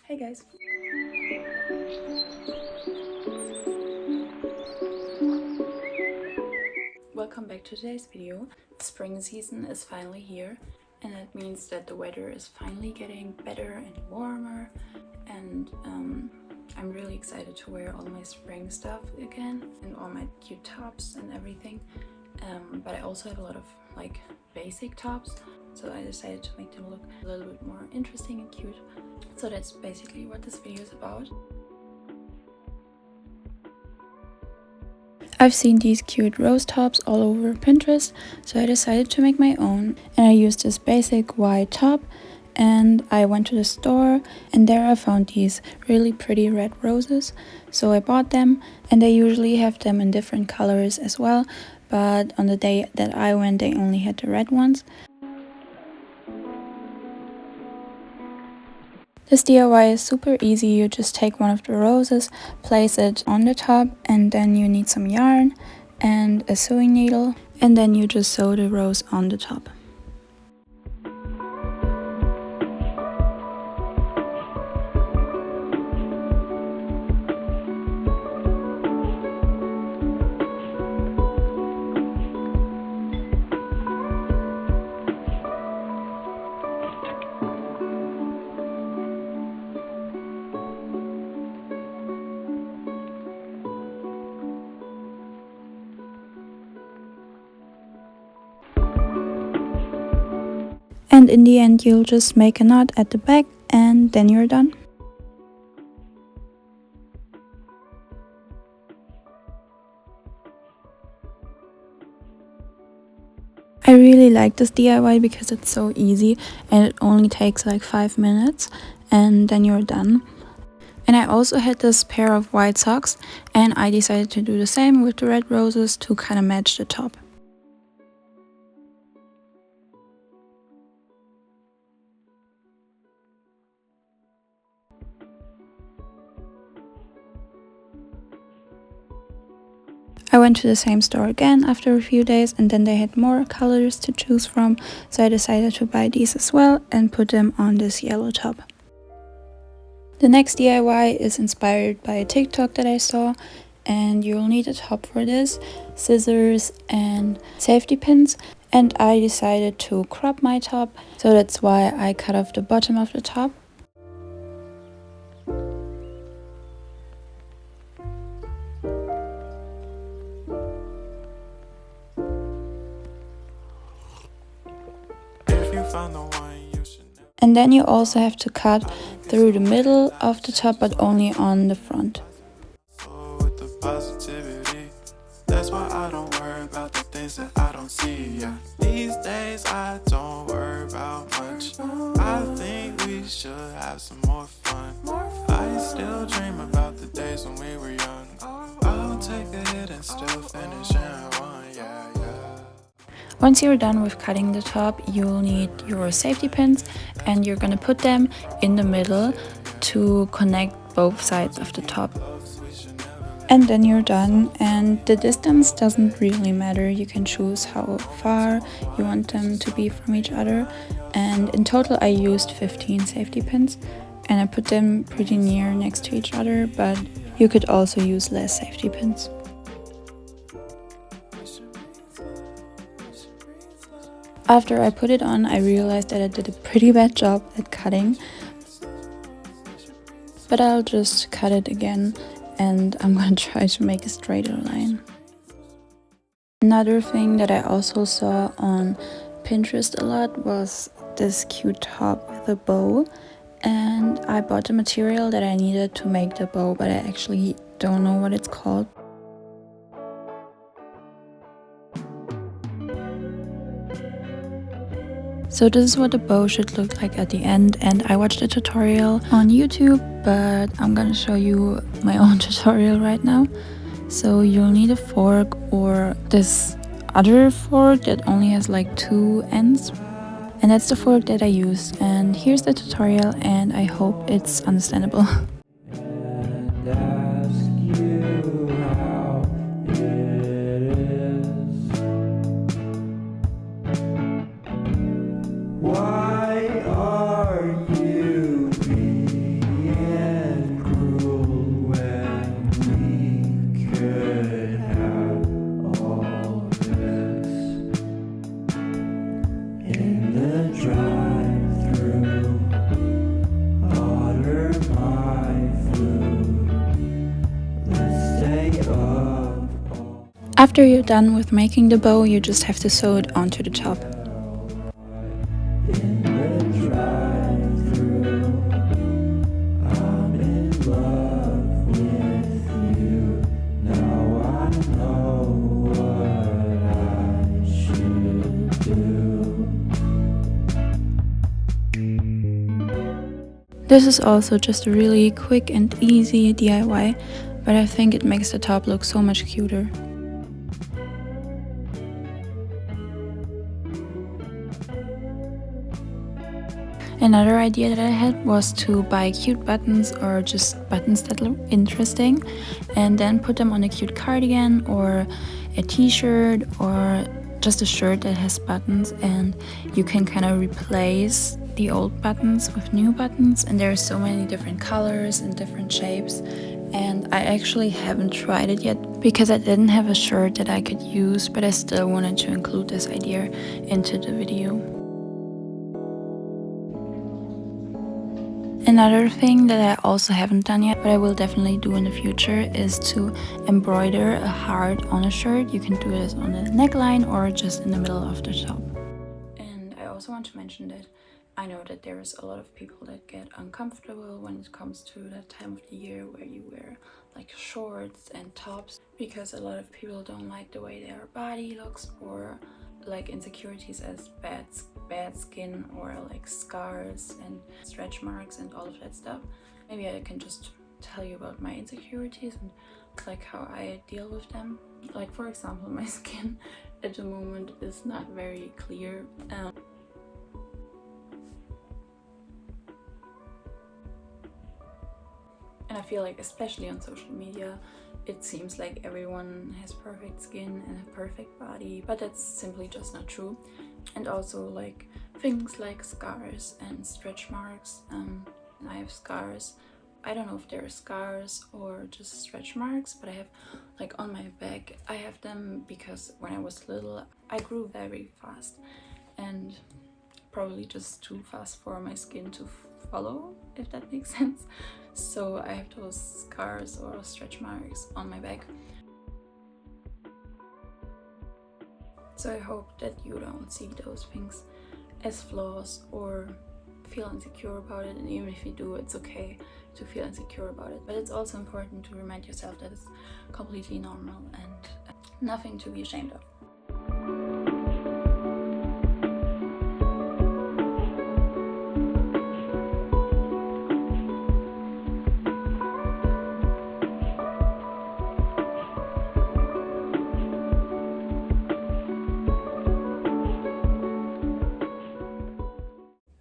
Hey guys! Welcome back to today's video. The spring season is finally here, and that means that the weather is finally getting better and warmer, and I'm really excited to wear all my spring stuff again and all my cute tops and everything. But I also have a lot of like basic tops, so I decided to make them look a little bit more interesting and cute. So that's basically what this video is about. I've seen these cute rose tops all over Pinterest, so I decided to make my own, and I used this basic white top, and I went to the store and there I found these really pretty red roses, so I bought them, and they usually have them in different colors as well, but on the day that I went they only had the red ones. This DIY is super easy. You just take one of the roses, place it on the top, and then you need some yarn and a sewing needle, and then you just sew the rose on the top. And in the end you'll just make a knot at the back and then you're done. I really like this DIY because it's so easy and it only takes like 5 minutes and then you're done. And I also had this pair of white socks and I decided to do the same with the red roses to kind of match the top. I went to the same store again after a few days and then they had more colors to choose from, so I decided to buy these as well and put them on this yellow top. The next DIY is inspired by a TikTok that I saw, and you'll need a top for this, scissors and safety pins, and I decided to crop my top, so that's why I cut off the bottom of the top. And then you also have to cut through the middle of the top, but only on the front. That's why I don't worry about the things that I don't see. These days I don't worry about much. I think we should have some more fun. I still dream about the days when we were young. I'll take a hit and still finish in one, yeah. Once you're done with cutting the top, you'll need your safety pins and you're gonna put them in the middle to connect both sides of the top. And then you're done, and the distance doesn't really matter. You can choose how far you want them to be from each other. And in total I used 15 safety pins and I put them pretty near next to each other, but you could also use less safety pins. After I put it on, I realized that I did a pretty bad job at cutting, but I'll just cut it again and I'm gonna try to make a straighter line. Another thing that I also saw on Pinterest a lot was this cute top with a bow, and I bought the material that I needed to make the bow, but I actually don't know what it's called. So this is what the bow should look like at the end, and I watched a tutorial on YouTube, but I'm gonna show you my own tutorial right now. So you'll need a fork or this other fork that only has like 2 ends, and that's the fork that I used. And here's the tutorial, and I hope it's understandable. Why are you being After you're done with making the bow, you just have to sew it onto the top. This is also just a really quick and easy DIY, but I think it makes the top look so much cuter. Another idea that I had was to buy cute buttons or just buttons that look interesting and then put them on a cute cardigan or a t-shirt or just a shirt that has buttons, and you can kind of replace the old buttons with new buttons, and there are so many different colors and different shapes. And I actually haven't tried it yet because I didn't have a shirt that I could use, but I still wanted to include this idea into the video. Another thing that I also haven't done yet, but I will definitely do in the future, is to embroider a heart on a shirt. You can do this on the neckline or just in the middle of the top. And I also want to mention that I know that there's a lot of people that get uncomfortable when it comes to that time of the year where you wear like shorts and tops, because a lot of people don't like the way their body looks, or like insecurities as bad skin or like scars and stretch marks and all of that stuff. Maybe I can just tell you about my insecurities and like how I deal with them. Like, for example, my skin at the moment is not very clear. And I feel like, especially on social media, it seems like everyone has perfect skin and a perfect body, but that's simply just not true. And also like things like scars and stretch marks. I have scars. I don't know if they're scars or just stretch marks, but I have like on my back, I have them because when I was little, I grew very fast and probably just too fast for my skin to follow, if that makes sense. So I have those scars or stretch marks on my back. So I hope that you don't see those things as flaws or feel insecure about it, and even if you do, it's okay to feel insecure about it. But it's also important to remind yourself that it's completely normal and nothing to be ashamed of.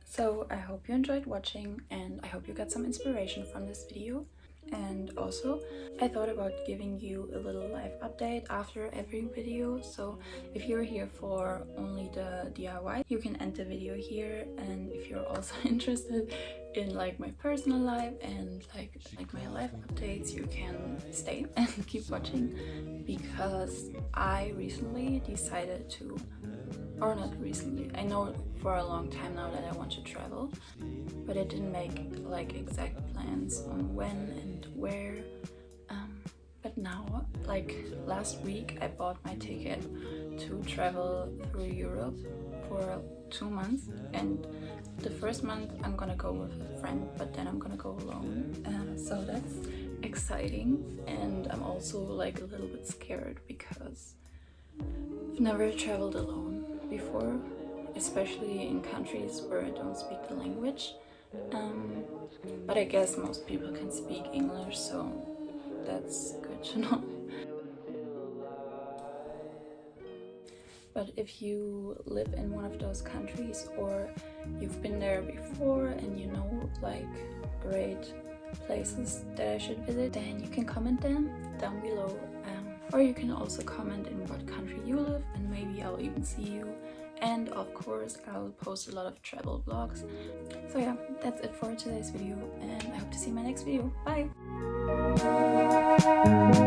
So I hope you enjoyed watching, and I hope you got some inspiration from this video. And also, I thought about giving you a little live update after every video. So if you're here for only the DIY, you can end the video here. And if you're also interested in like my personal life and like my life updates, you can stay and keep watching, because I recently decided to, or not recently, I know for a long time now that I want to travel, but I didn't make like exact plans on when and where. But now, like last week, I bought my ticket to travel through Europe for 2 months, and the first month I'm gonna go with a friend, but then I'm gonna go alone. So that's exciting, and I'm also like a little bit scared because I've never traveled alone before, especially in countries where I don't speak the language. But I guess most people can speak English, so that's good to know. But if you live in one of those countries, or you've been there before and you know like great places that I should visit, then you can comment them down below. Or you can also comment in what country you live, and maybe I'll even see you. And of course, I'll post a lot of travel vlogs. So yeah, that's it for today's video, and I hope to see you in my next video. Bye!